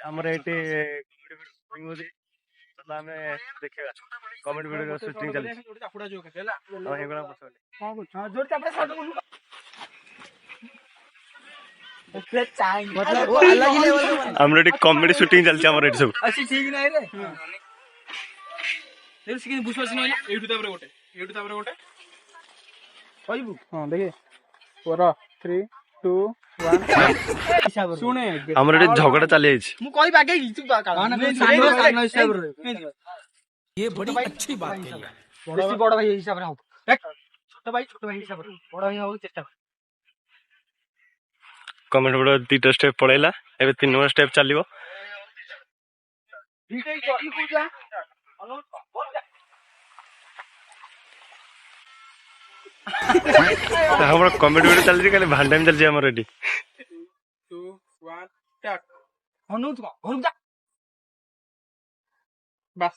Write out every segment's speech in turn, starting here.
ଆମର ଏଠି ଆମେ ଦେଖିବା କମେଡି ଭିଡିଓ ସୁଟିଂ ଚାଲିଛି। ଆମର ଏଠି କମେଡି ସୁଟିଂ ଚାଲିଛି ଆମର ଏଠି ସବୁ। ଆମର ଏଠି ଝଗଡା ଚାଲି ଯାଇଛି। बड़ भाई हिसाब रे छोट भाई हिसाब रे बड़ भाई हो चेष्टा कर कमेंट वीडियो 2टा स्टेप पळैला एबे 3 नंबर स्टेप चलिबो। हमरा कमेंट वीडियो चल जी खाली भांडाम चल जी हमर रेडी 2 1 स्टार्ट हनु तू घर जा बस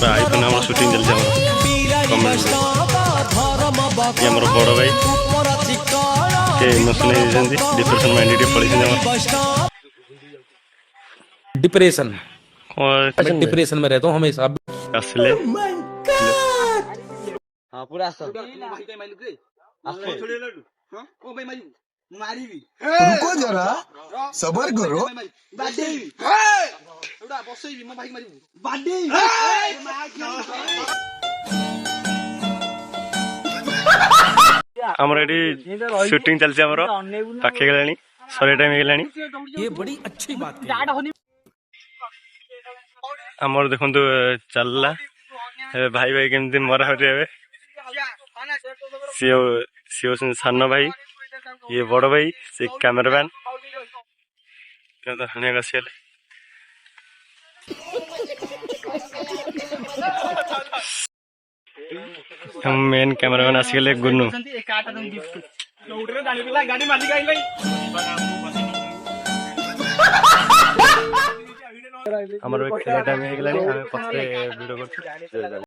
भाई तो हमर शूटिंग चल जी हमर ये हमर बड़ भाई के इमोशनल जंदी डिप्रेशन माइंड पड़ी हमर डिप्रेशन डिप्रेशन में रहता हूँ हमेशा असले हां पूरा आस भाई के मालिक रे आस छोड़े लड्डू हां ओ भाई मारी मारी भी रुको जरा सबर करो बाडे एडा बसई भी मो भाई मारी बाडे हमर एडी शूटिंग चल छी हमर पाखे गेलानी सरे टाइम गेलानी। ये बड़ी अच्छी बात है। हमर देखंतु चलला भाई भाई केमती मरा हटे हेबे सीओ सान भाई ये बड़ भाई से कैमरामैन तो हने गसियल हम मेन कैमरामैन आसिले गुन्नू हमर खेला टाइम हे गेलानी हमें पछे वीडियो कर